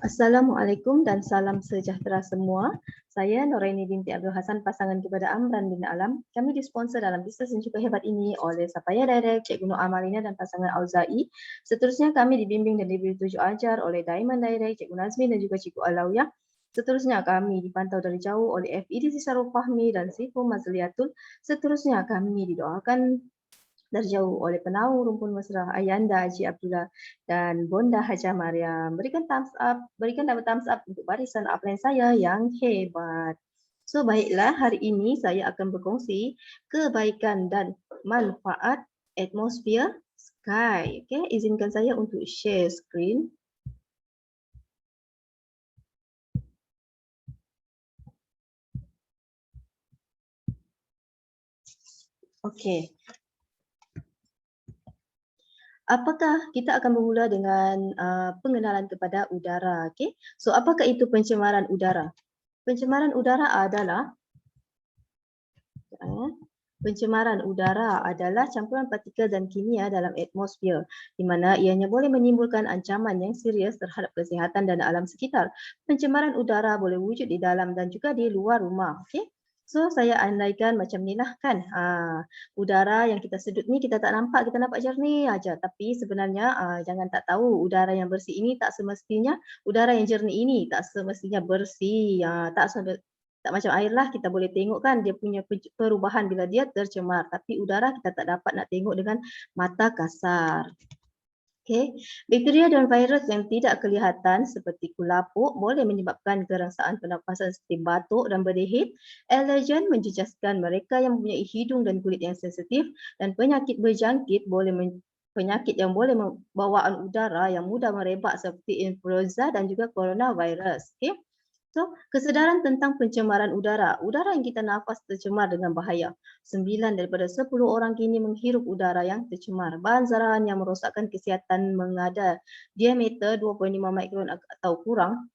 Assalamualaikum dan salam sejahtera semua. Saya Noraini binti Abdul Hasan, pasangan kepada Amran bin Alam. Kami disponsor dalam bisnes yang cukup hebat ini oleh Sapaya Direct, Cikgu Nur Amalina dan pasangan Auzai. Seterusnya kami dibimbing dan diberi tujuh ajar oleh Diamond Direct, Cikgu Nazmi dan juga Cikgu Alawiyah. Seterusnya kami dipantau dari jauh oleh FED Sarul Fahmi dan Sifu Mazliatul. Seterusnya kami didoakan dari jauh oleh penau rumpun mesra Ayanda Haji Abdullah dan Bonda Haja Mariam. Berikan thumbs up, berikan double thumbs up untuk barisan upline saya yang hebat. So baiklah, hari ini saya akan berkongsi kebaikan dan manfaat atmosfer sky. Okay, izinkan saya untuk share screen. Okay. Apakah kita akan bermula dengan pengenalan kepada udara? Okay. So apakah itu pencemaran udara? Pencemaran udara adalah campuran partikel dan kimia dalam atmosfer di mana ianya boleh menimbulkan ancaman yang serius terhadap kesihatan dan alam sekitar. Pencemaran udara boleh wujud di dalam dan juga di luar rumah. Okay? So saya andaikan macam ni lah kan, udara yang kita sedut ni kita tak nampak, kita nampak jernih aja, tapi sebenarnya jangan tak tahu udara yang bersih ini tak semestinya, udara yang jernih ini tak semestinya bersih, tak macam air lah, kita boleh tengok kan dia punya perubahan bila dia tercemar, tapi udara kita tak dapat nak tengok dengan mata kasar. Okay. Bakteria dan virus yang tidak kelihatan seperti kulapuk boleh menyebabkan kerangsaan pernafasan seperti batuk dan berdehit. Alergen menjejaskan mereka yang mempunyai hidung dan kulit yang sensitif, dan penyakit berjangkit penyakit yang boleh bawaan udara yang mudah merebak seperti influenza dan juga coronavirus. Okay. So, kesedaran tentang pencemaran udara. Udara yang kita nafas tercemar dengan bahaya. 9 daripada 10 orang kini menghirup udara yang tercemar. Bahan zarahan yang merosakkan kesihatan mengada diameter 2.5 mikron atau kurang.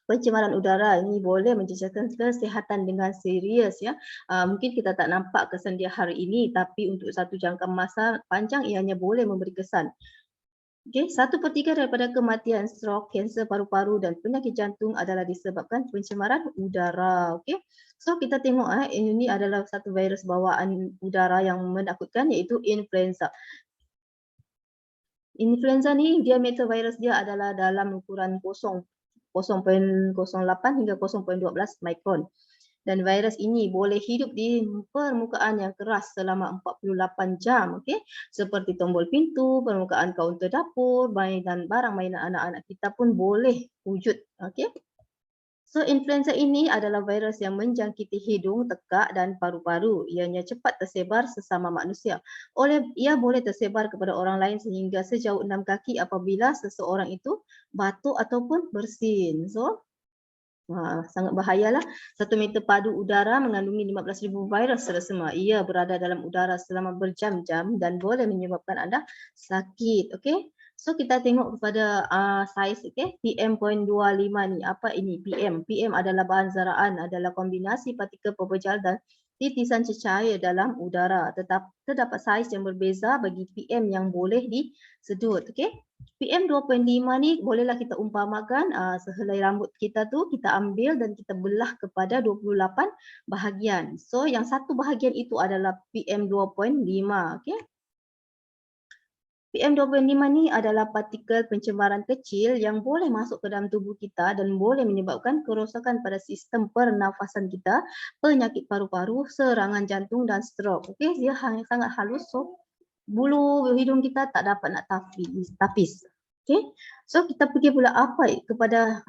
Pencemaran udara ini boleh menjejaskan kesihatan dengan serius ya. Mungkin kita tak nampak kesan dia hari ini, tapi untuk satu jangka masa panjang ianya boleh memberi kesan. Okay, 1/3 daripada kematian stroke, kanser paru-paru dan penyakit jantung adalah disebabkan pencemaran udara. Okay, so kita tengok ini adalah satu virus bawaan udara yang menakutkan, iaitu influenza. Influenza ni diameter virus dia adalah dalam ukuran 0.08 hingga 0.12 mikron. Dan virus ini boleh hidup di permukaan yang keras selama 48 jam, okey. Seperti tombol pintu, permukaan kaunter dapur, dan barang mainan anak-anak kita pun boleh wujud, okey. So influenza ini adalah virus yang menjangkiti hidung, tekak dan paru-paru. Ianya cepat tersebar sesama manusia. Ia boleh tersebar kepada orang lain sehingga sejauh 6 kaki apabila seseorang itu batuk ataupun bersin. So sangat bahayalah. 1 meter padu udara mengandungi 15,000 virus selesema. Ia berada dalam udara selama berjam-jam dan boleh menyebabkan anda sakit. Okey. So kita tengok kepada saiz, okey. PM.25 ni. Apa ini PM? PM adalah bahan zaraan, adalah kombinasi partikel pepejal dan titisan cecair dalam udara. Terdapat saiz yang berbeza bagi PM yang boleh disedut. Okey. PM 2.5 ni bolehlah kita umpamakan sehelai rambut kita tu kita ambil dan kita belah kepada 28 bahagian. So yang satu bahagian itu adalah PM 2.5, okey. PM 2.5 ni adalah partikel pencemaran kecil yang boleh masuk ke dalam tubuh kita dan boleh menyebabkan kerosakan pada sistem pernafasan kita, penyakit paru-paru, serangan jantung dan stroke. Okey, dia sangat halus, so bulu hidung kita tak dapat nak tapis. Okay, so kita pergi pula apa kepada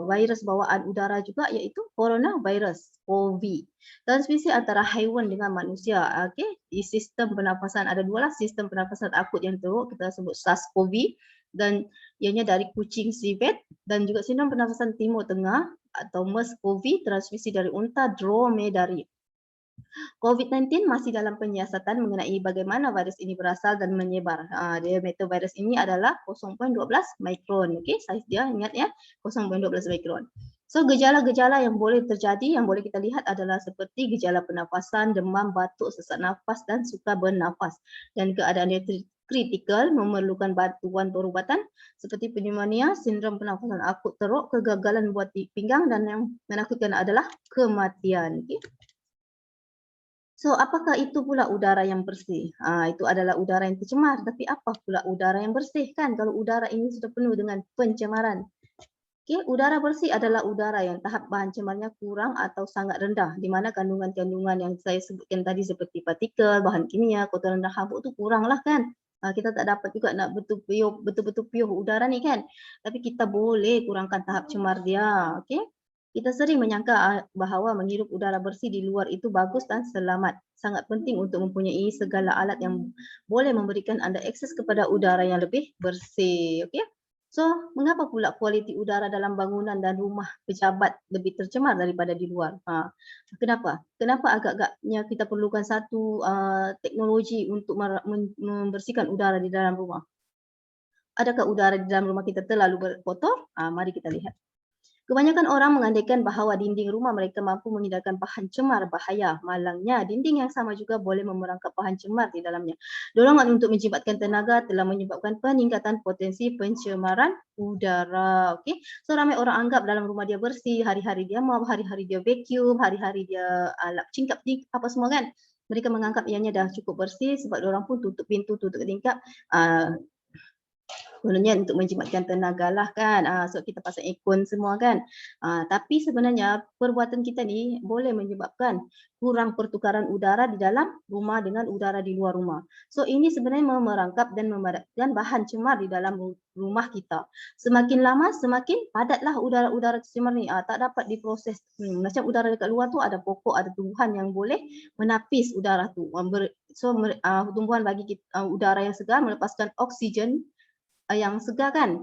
virus bawaan udara juga, iaitu coronavirus, COVID. Transmisi antara haiwan dengan manusia. Okay, di sistem pernafasan ada dua lah, sistem pernafasan akut yang teruk kita sebut SARS-CoV, dan ianya dari kucing civet, dan juga sindrom pernafasan timur tengah atau MERS-CoV, transmisi dari unta dromedari. COVID-19 masih dalam penyiasatan mengenai bagaimana virus ini berasal dan menyebar. Diameter virus ini adalah 0.12 mikron. Okey, saiz dia ingat ya, 0.12 mikron. So gejala-gejala yang boleh terjadi, yang boleh kita lihat adalah seperti gejala pernafasan, demam, batuk, sesak nafas dan sukar bernafas. Dan keadaan dia kritikal, memerlukan bantuan perubatan seperti pneumonia, sindrom pernafasan akut teruk, kegagalan buat pinggang dan yang menakutkan adalah kematian. Okay. So, apakah itu pula udara yang bersih? Itu adalah udara yang tercemar. Tapi apa pula udara yang bersih kan? Kalau udara ini sudah penuh dengan pencemaran. Okay, udara bersih adalah udara yang tahap bahan cemarnya kurang atau sangat rendah, di mana kandungan-kandungan yang saya sebutkan tadi seperti partikel, bahan kimia, kotoran dan habuk itu kurang lah kan. Kita tak dapat juga nak betul-betul pure udara ni kan. Tapi kita boleh kurangkan tahap cemar dia. Okay? Kita sering menyangka bahawa menghirup udara bersih di luar itu bagus dan selamat. Sangat penting untuk mempunyai segala alat yang boleh memberikan anda akses kepada udara yang lebih bersih. Okay? So, mengapa pula kualiti udara dalam bangunan dan rumah pejabat lebih tercemar daripada di luar? Kenapa? Kenapa agak-agaknya kita perlukan satu teknologi untuk membersihkan udara di dalam rumah? Adakah udara di dalam rumah kita terlalu kotor? Mari kita lihat. Kebanyakan orang mengandaikan bahawa dinding rumah mereka mampu menghindarkan bahan cemar bahaya. Malangnya, dinding yang sama juga boleh memerangkap bahan cemar di dalamnya. Dorongan untuk menjimatkan tenaga telah menyebabkan peningkatan potensi pencemaran udara. Okay? So, ramai orang anggap dalam rumah dia bersih, hari-hari dia mop, hari-hari dia vacuum, hari-hari dia lap cingkap, apa semua kan. Mereka menganggap ianya dah cukup bersih sebab orang pun tutup pintu, tutup tingkap. Kononnya untuk menjimatkan tenaga lah kan. So kita pasang aircon semua kan. Tapi sebenarnya perbuatan kita ni boleh menyebabkan kurang pertukaran udara di dalam rumah dengan udara di luar rumah. So ini sebenarnya merangkap dan memadatkan bahan cemar di dalam rumah kita. Semakin lama semakin padatlah udara-udara tercemar ni. Tak dapat diproses. Macam udara dekat luar tu ada pokok, ada tumbuhan yang boleh menapis udara tu. So tumbuhan bagi kita, udara yang segar, melepaskan oksigen yang segar kan.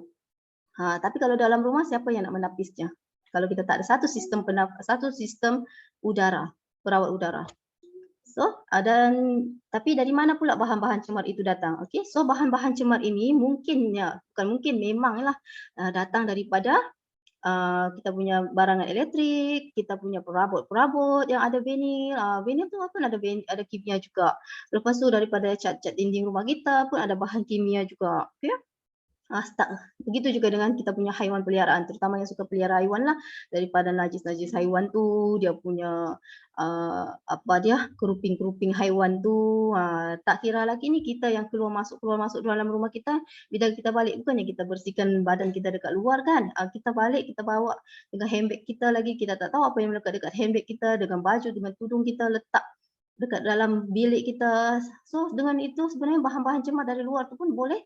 Tapi kalau dalam rumah siapa yang nak menapisnya? Kalau kita tak ada satu sistem udara, perawat udara. So, tapi dari mana pula bahan-bahan cemar itu datang? Okay, so bahan-bahan cemar ini memanglah datang daripada kita punya barangan elektrik, kita punya perabot-perabot yang ada vinil. Vinil tu kan ada kimia juga. Lepas tu daripada cat-cat dinding rumah kita pun ada bahan kimia juga. Okay? Begitu juga dengan kita punya haiwan peliharaan, terutama yang suka pelihara haiwan lah, daripada najis-najis haiwan tu, dia punya keruping-keruping haiwan tu, tak kira lagi ni kita yang keluar masuk dalam rumah kita, bila kita balik bukannya kita bersihkan badan kita dekat luar kan, kita balik kita bawa dengan handbag kita lagi, kita tak tahu apa yang melekat dekat handbag kita, dengan baju, dengan tudung kita letak dekat dalam bilik kita. So dengan itu sebenarnya bahan-bahan cemar dari luar tu pun boleh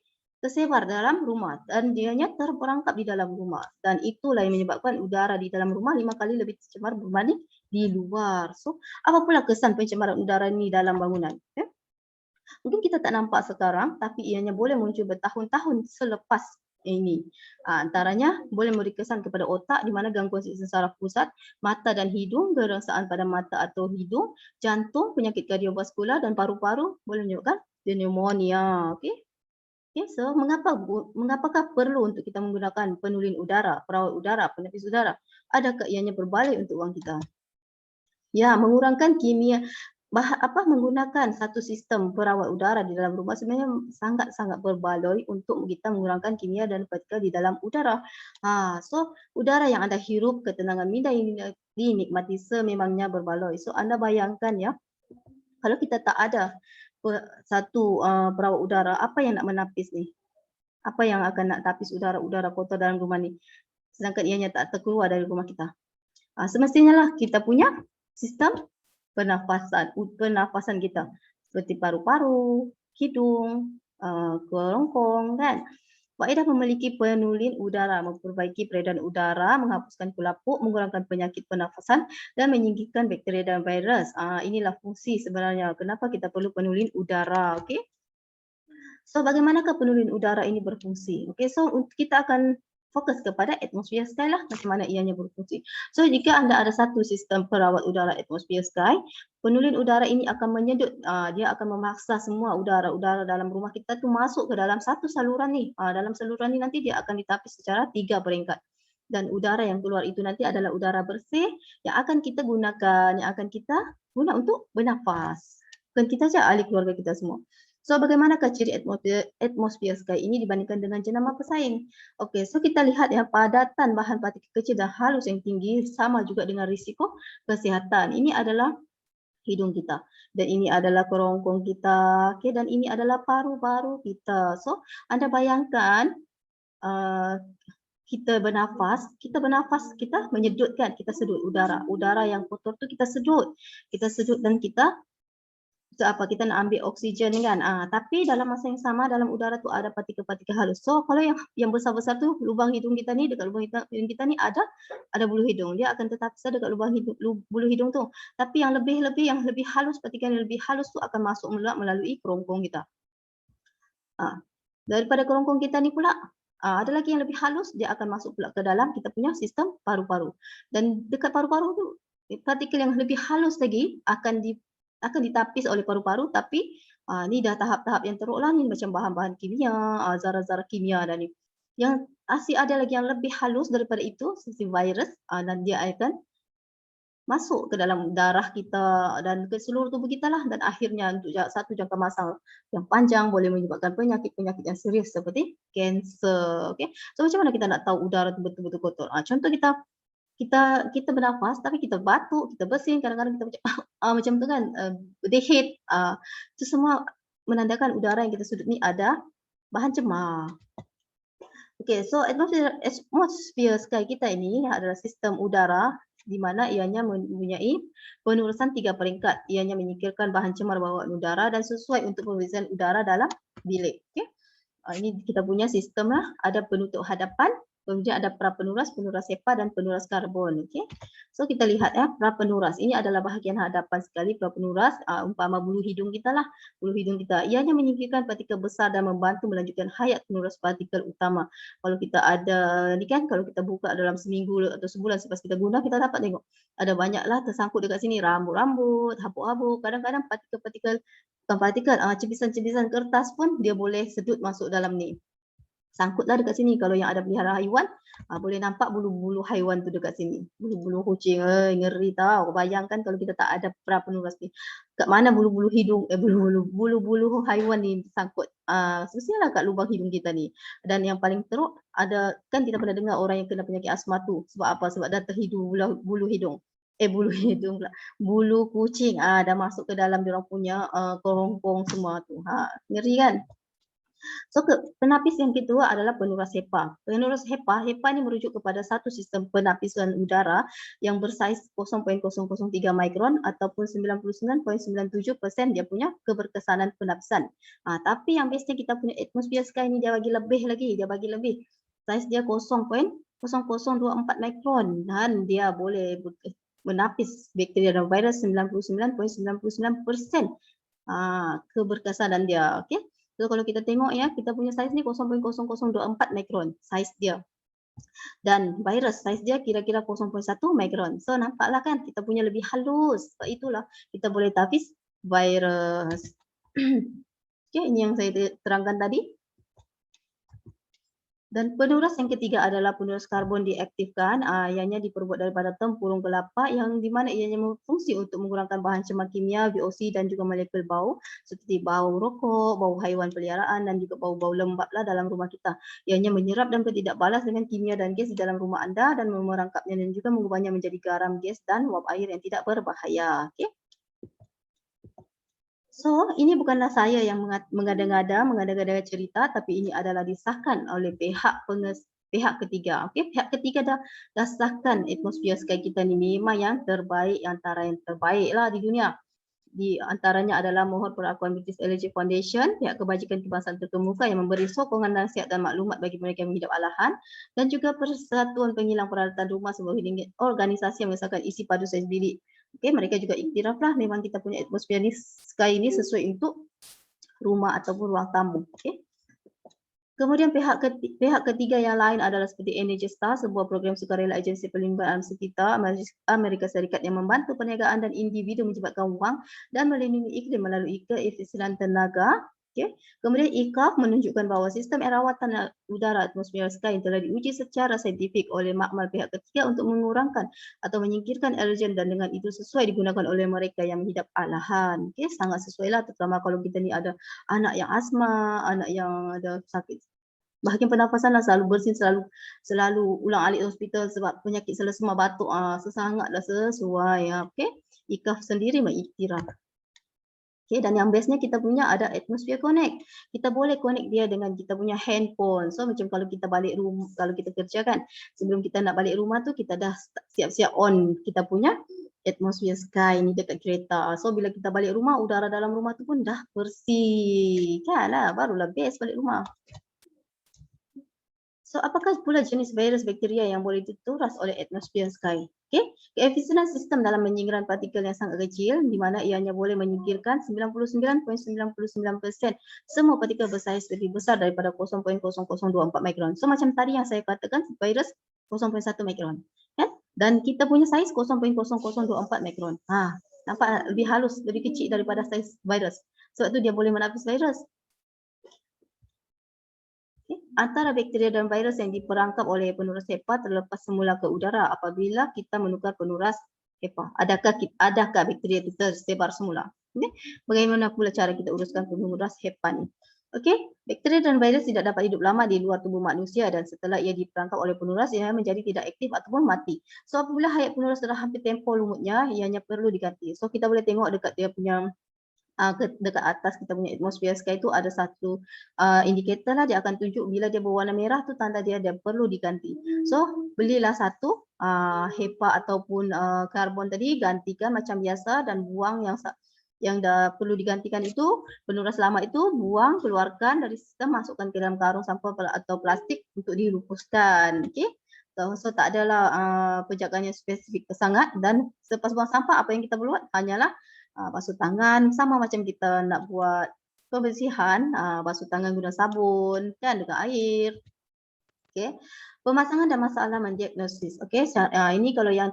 tersebar dalam rumah dan dianya terperangkap di dalam rumah, dan itulah yang menyebabkan udara di dalam rumah 5 kali lebih tercemar berbanding di luar. So, apa pula kesan pencemaran udara ini dalam bangunan? Mungkin kita tak nampak sekarang, tapi ianya boleh muncul bertahun-tahun selepas ini. Antaranya boleh memberi kesan kepada otak di mana gangguan sistem saraf pusat, mata dan hidung, gerangsaan pada mata atau hidung, jantung, penyakit kardiovaskular dan paru-paru boleh menyebabkan pneumonia. Okay? Okay, so mengapakah perlu untuk kita menggunakan penulin udara, perawat udara, penepis udara? Adakah ianya berbalik untuk wang kita? Ya, mengurangkan kimia, menggunakan satu sistem perawat udara di dalam rumah sebenarnya sangat-sangat berbaloi untuk kita mengurangkan kimia dan partikel di dalam udara. So udara yang anda hirup, ketenangan minda yang dinikmati sememangnya berbaloi. So anda bayangkan ya, kalau kita tak ada satu perawat udara, apa yang nak menapis ni? Apa yang akan nak tapis udara-udara kotor dalam rumah ni? Sedangkan ianya tak terkeluar dari rumah kita. Semestinya lah kita punya sistem pernafasan kita seperti paru-paru, hidung, kerongkong kan. Faedah memiliki penulin udara, memperbaiki peredaran udara, menghapuskan kulapuk, mengurangkan penyakit pernafasan dan menyingkirkan bakteria dan virus. Inilah fungsi sebenarnya kenapa kita perlu penulin udara. Okay? So bagaimanakah penulin udara ini berfungsi? Okay, so kita akan fokus kepada atmosphere sky lah, macam mana ianya berfungsi. So jika anda ada satu sistem perawat udara atmosphere sky, penulin udara ini akan menyedut, dia akan memaksa semua udara-udara dalam rumah kita tu masuk ke dalam satu saluran ni. Dalam saluran ni nanti dia akan ditapis secara 3 peringkat. Dan udara yang keluar itu nanti adalah udara bersih yang akan kita gunakan, yang akan kita guna untuk bernafas. Bukan kita saja, ahli keluarga kita semua. So, bagaimanakah ciri atmosfer sky ini dibandingkan dengan jenama pesaing? Okey, so kita lihat ya, padatan bahan partikel kecil dan halus yang tinggi sama juga dengan risiko kesihatan. Ini adalah hidung kita dan ini adalah kerongkong kita, okey, dan ini adalah paru-paru kita. So, anda bayangkan, uh, kita bernafas, kita menyedutkan, kita sedut udara. Udara yang kotor tu kita sedut dan kita kita nak ambil oksigen kan. Tapi dalam masa yang sama dalam udara tu ada partikel-partikel halus. So kalau yang besar-besar tu lubang hidung kita ni, dekat lubang hidung kita ni ada bulu hidung. Dia akan tetap dekat lubang hidung, bulu hidung tu. Tapi yang lebih halus, partikel yang lebih halus tu akan masuk melalui kerongkong kita. Daripada kerongkong kita ni pula ada lagi yang lebih halus, dia akan masuk pula ke dalam kita punya sistem paru-paru. Dan dekat paru-paru tu partikel yang lebih halus lagi akan ditapis oleh paru-paru, tapi ni dah tahap-tahap yang teruk lah ni, macam bahan-bahan kimia, zarah-zarah kimia dan ni. Yang ada lagi yang lebih halus daripada itu, seperti virus, dan dia akan masuk ke dalam darah kita dan ke seluruh tubuh kita lah, dan akhirnya untuk satu jangka masa yang panjang boleh menyebabkan penyakit-penyakit yang serius seperti kanser. Okey. So macam mana kita nak tahu udara tu betul-betul kotor? Contoh kita bernafas tapi kita batuk, kita bersin, kadang-kadang kita macam macam tu kan, berdehid, itu semua menandakan udara yang kita sudut ni ada bahan cemar. Okey, so atmosfer sky kita ini adalah sistem udara di mana ianya mempunyai penurusan 3 peringkat. Ianya menyingkirkan bahan cemar bawaan udara dan sesuai untuk pemeriksaan udara dalam bilik. Okey. Ini kita punya sistem lah, ada penutup hadapan, kemudian ada prapenuras, penuras HEPA dan penuras karbon. Okey. So kita lihat ya, prapenuras ini adalah bahagian hadapan sekali. Prapenuras umpama bulu hidung kita lah, bulu hidung kita. Ianya menyingkirkan partikel besar dan membantu melanjutkan hayat penuras partikel utama. Kalau kita ada ni kan, kalau kita buka dalam seminggu atau sebulan selepas kita guna, kita dapat tengok ada banyaklah tersangkut dekat sini, rambut-rambut, habuk-habuk, kadang-kadang partikel-partikel, bukan partikel, cebisan-cebisan kertas pun dia boleh sedut masuk dalam ni. Sangkutlah dekat sini. Kalau yang ada pelihara haiwan, boleh nampak bulu-bulu haiwan tu dekat sini. Bulu-bulu kucing, ngeri tau. Bayangkan kalau kita tak ada prapenuras ni. Kat mana bulu-bulu hidung, bulu-bulu haiwan ni sangkut. Semestinya lah kat lubang hidung kita ni. Dan yang paling teruk, kan kita pernah dengar orang yang kena penyakit asma tu. Sebab apa? Sebab dah terhidu bulu hidung. Bulu hidung pula. Bulu kucing, dah masuk ke dalam diorang punya kerongkong semua tu. Ngeri kan? So, penapis yang kedua adalah penuras HEPA. Penuras HEPA ni merujuk kepada satu sistem penapisan udara yang bersaiz 0.003 mikron ataupun 99.97% dia punya keberkesanan penapisan. Tapi yang biasanya kita punya atmosfer sky ni dia bagi lebih. Saiz dia 0.0024 mikron dan dia boleh menapis bakteria dan virus 99.99% keberkesanan dia. Okey. So kalau kita tengok ya, kita punya saiz ni 0.0024 mikron saiz dia. Dan virus saiz dia kira-kira 0.1 mikron. So nampaklah kan kita punya lebih halus. Sebab itulah kita boleh tapis virus. Okey, ini yang saya terangkan tadi. Dan penuras yang ketiga adalah penuras karbon diaktifkan. Ianya diperbuat daripada tempurung kelapa yang di mana ianya berfungsi untuk mengurangkan bahan cemar kimia, VOC dan juga molekul bau seperti bau rokok, bau haiwan peliharaan dan juga bau-bau lembab lah dalam rumah kita. Ianya menyerap dan bertindak balas dengan kimia dan gas di dalam rumah anda dan merangkapnya dan juga mengubahnya menjadi garam, gas dan wap air yang tidak berbahaya. Okey. So, ini bukanlah saya yang mengada-ngada cerita, tapi ini adalah disahkan oleh pihak ketiga. Okey, pihak ketiga dah sahkan atmosfer sky kita ni memang yang terbaik, antara yang terbaik lah di dunia. Di antaranya adalah mohon perakuan British Allergy Foundation, pihak kebajikan kebangsaan terkemuka yang memberi sokongan nasihat dan maklumat bagi mereka yang hidup alahan, dan juga Persatuan Pengilang Peralatan Rumah sebuah organisasi yang mengesahkan isi padu saiz bilik. Okey, mereka juga iktiraf lah memang kita punya atmosfer ni sky ini sesuai untuk rumah ataupun ruang tamu. Okey. Kemudian pihak ketiga yang lain adalah seperti Energy Star, sebuah program sukarela agensi perlindungan alam sekitar Amerika Serikat yang membantu perniagaan dan individu menyebabkan wang dan melindungi iklim melalui keefisienan tenaga Okay. Kemudian ICAF menunjukkan bahawa sistem rawatan udara atmosfer sky telah diuji secara saintifik oleh makmal pihak ketiga untuk mengurangkan atau menyingkirkan allergen dan dengan itu sesuai digunakan oleh mereka yang menghidap alahan. Okay. Sangat sesuai lah, terutama kalau kita ni ada anak yang asma, anak yang ada sakit bahagian pernafasan lah, selalu bersin, selalu ulang alik hospital sebab penyakit selesema batuk, sangatlah sesuai. Okay. ICAF sendiri mengiktiraf. Okay, dan yang bestnya kita punya ada Atmosphere Connect. Kita boleh connect dia dengan kita punya handphone. So macam kalau kita balik rumah, kalau kita kerja kan, sebelum kita nak balik rumah tu kita dah siap-siap on kita punya Atmosphere Sky ni dekat kereta. So bila kita balik rumah, udara dalam rumah tu pun dah bersih. Kan lah, barulah best balik rumah. So, apakah pula jenis virus bakteria yang boleh dituras oleh atmosfer sky? Okay. Keefisienan sistem dalam menyingkiran partikel yang sangat kecil di mana ianya boleh menyingkirkan 99.99% semua partikel bersaiz lebih besar daripada 0.0024 mikron. So, macam tadi yang saya katakan virus 0.1 mikron. Kan? Dan kita punya saiz 0.0024 mikron. Nampak lebih halus, lebih kecil daripada saiz virus. Sebab tu dia boleh menapis virus. Antara bakteria dan virus yang diperangkap oleh penuras HEPA terlepas semula ke udara apabila kita menukar penuras HEPA. Adakah bakteria itu tersebar semula? Okay. Bagaimana pula cara kita uruskan penuras HEPA ni? Okey, bakteria dan virus tidak dapat hidup lama di luar tubuh manusia dan setelah ia diperangkap oleh penuras ia menjadi tidak aktif ataupun mati. So apabila hayat penuras sudah hampir tempoh lumutnya, ianya perlu diganti. So kita boleh tengok dekat dia punya dekat atas kita punya atmosphere sky tu ada satu indikator lah, dia akan tunjuk bila dia berwarna merah tu tanda dia perlu diganti. So belilah satu HEPA ataupun karbon tadi, gantikan macam biasa dan buang yang dah perlu digantikan itu, penuras lama itu buang, keluarkan dari sistem, masukkan ke dalam karung sampah atau plastik untuk dilupuskan. Okey. So tak adalah penjagaan yang spesifik sangat dan selepas buang sampah apa yang kita buat hanyalah basuh tangan, sama macam kita nak buat pembersihan, basuh tangan guna sabun kan dengan air. Okey. Pemasangan dan masalah mendiagnosis. Okey, ini kalau yang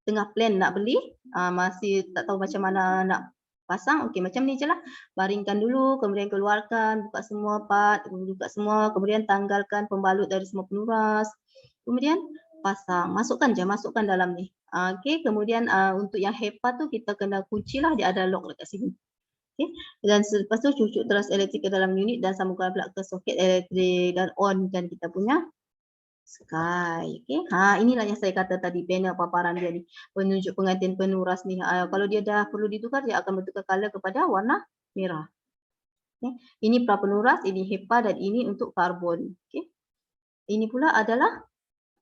tengah plan nak beli, masih tak tahu macam mana nak pasang, okey macam ni je lah. Baringkan dulu, kemudian keluarkan, buka semua part, buka semua, kemudian tanggalkan pembalut dari semua penuras. Kemudian pasang, masukkan dalam ni. Okey, kemudian untuk yang HEPA tu kita kena kunci lah, dia ada lock dekat sini. Okey, dan selepas tu cucuk teras elektrik ke dalam unit dan sambungkan plug ke soket elektrik dan on kan kita punya sky. Okey, inilah yang saya kata tadi, panel paparan dia ni, penunjuk penggantian penuras ni. Kalau dia dah perlu ditukar, dia akan bertukar color kepada warna merah. Okay. Ini pra penuras, ini HEPA dan ini untuk karbon. Okay. Ini pula adalah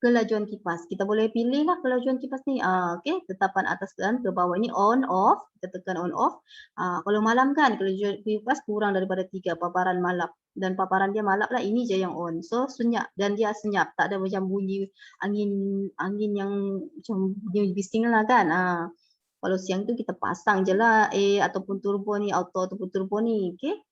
kelajuan kipas. Kita boleh pilih lah kelajuan kipas ni. Okey, tetapan atas dan ke bawah ni on off. Kita tekan on off. Kalau malam kan kelajuan kipas kurang daripada 3 paparan malap dan paparan dia malap lah, ini je yang on. So senyap dan dia senyap, tak ada macam bunyi angin yang macam bunyi bising lah kan. Kalau siang tu kita pasang je lah ataupun turbo ni, auto ataupun turbo ni. Okey.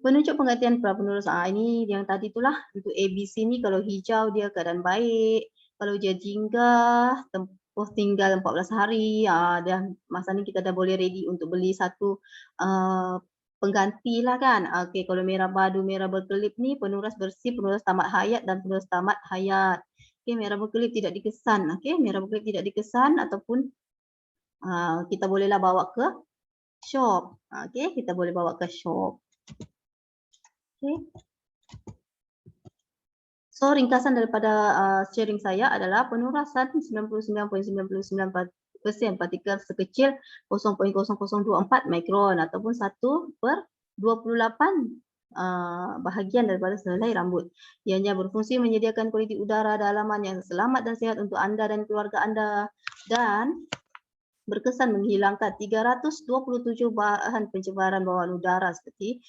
Penunjuk penggantian pra penuras, ini yang tadi itulah untuk ABC ni, kalau hijau dia keadaan baik, kalau dia jingga tempoh tinggal 14 hari, dan masa ni kita dah boleh ready untuk beli satu pengganti lah kan. Okey, kalau merah badu, merah berkelip ni penuras bersih, penuras tamat hayat dan penuras tamat hayat. Okey, merah berkelip tidak dikesan. Okey, merah berkelip tidak dikesan ataupun kita bolehlah bawa ke shop. Okey, kita boleh bawa ke shop. Okay. So ringkasan daripada sharing saya adalah penurasan 99.99% partikel sekecil 0.0024 mikron ataupun 1/28 bahagian daripada sehelai rambut. Ianya berfungsi menyediakan kualiti udara dalaman yang selamat dan sihat untuk anda dan keluarga anda dan berkesan menghilangkan 327 bahan pencemaran bawaan udara seperti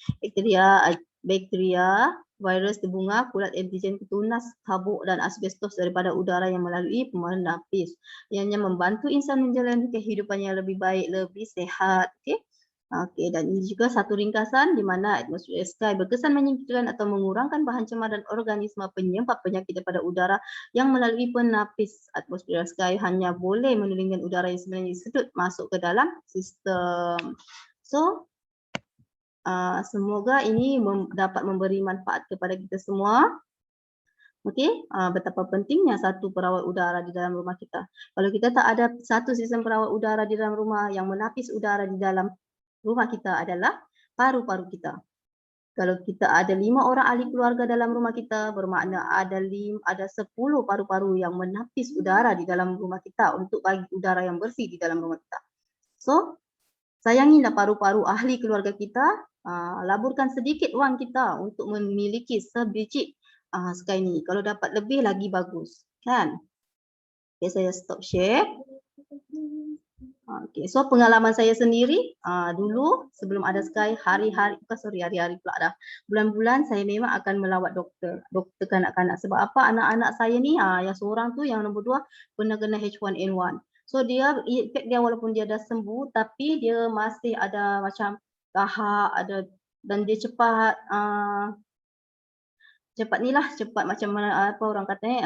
bakteria, virus bunga, kulat antigen tunas, habuk dan asbestos daripada udara yang melalui menapis. Ianya membantu insan menjalani kehidupan yang lebih baik, lebih sehat. Okey. Okey, dan ini juga satu ringkasan di mana atmosfer sky berkesan menyingkirkan atau mengurangkan bahan cemar dan organisma penyebab penyakit daripada udara yang melalui penapis. Atmosfer sky hanya boleh menurunkan udara yang sebenarnya disedut masuk ke dalam sistem. So, Semoga ini dapat memberi manfaat kepada kita semua. Okey, betapa pentingnya satu perawat udara di dalam rumah kita. Kalau kita tak ada satu sistem perawat udara di dalam rumah, yang menapis udara di dalam rumah kita adalah paru-paru kita. Kalau kita ada 5 orang ahli keluarga dalam rumah kita, bermakna ada 10 paru-paru yang menapis udara di dalam rumah kita untuk bagi udara yang bersih di dalam rumah kita. So, sayangilah paru-paru ahli keluarga kita, laburkan sedikit wang kita untuk memiliki sebiji Sky ni. Kalau dapat lebih lagi bagus, kan? Okay, saya stop share. Okay, so pengalaman saya sendiri, dulu sebelum ada Sky, hari-hari pula dah. Bulan-bulan saya memang akan melawat doktor kanak-kanak. Sebab apa? Anak-anak saya ni, yang seorang tu, yang nombor 2, pernah kena H1N1. So efek dia walaupun dia dah sembuh, tapi dia masih ada macam kahak, dan dia cepat macam mana apa orang katanya,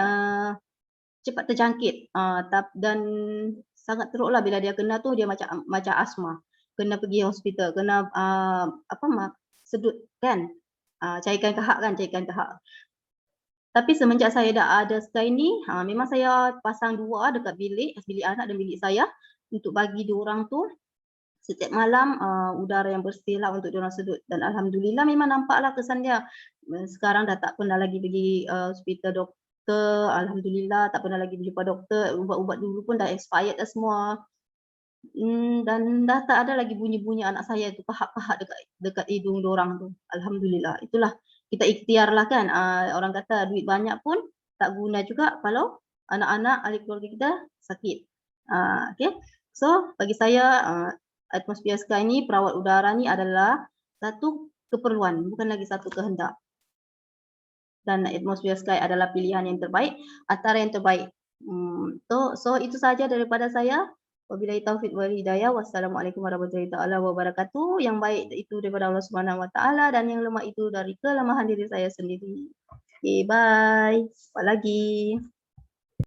cepat terjangkit, dan sangat teruklah bila dia kena tu, dia macam asma. Kena pergi hospital, kena sedut kan, cairkan kahak. Tapi semenjak saya dah ada Sky ni, memang saya pasang 2 dekat bilik anak dan bilik saya untuk bagi diorang tu setiap malam udara yang bersih lah untuk diorang sedut, dan alhamdulillah memang nampaklah kesan dia. Sekarang dah tak pernah lagi pergi hospital doktor, alhamdulillah tak pernah lagi jumpa doktor. Ubat-ubat dulu pun dah expired dah semua. Dan dah tak ada lagi bunyi-bunyi anak saya tu kahak-kahak dekat hidung diorang tu. Alhamdulillah. Itulah, kita ikhtiarlah kan. Orang kata duit banyak pun tak guna juga kalau anak-anak ahli keluarga kita sakit. Okay. So bagi saya, atmosfer Sky ni, perawat udara ni adalah satu keperluan, bukan lagi satu kehendak. Dan atmosfer Sky adalah pilihan yang terbaik antara yang terbaik. So itu saja daripada saya. Wabillahi taufiq wal hidayah. Wassalamualaikum warahmatullahi taala wabarakatuh. Yang baik itu daripada Allah Subhanahu wa taala, dan yang lemah itu dari kelemahan diri saya sendiri. Okay, bye. Jumpa lagi.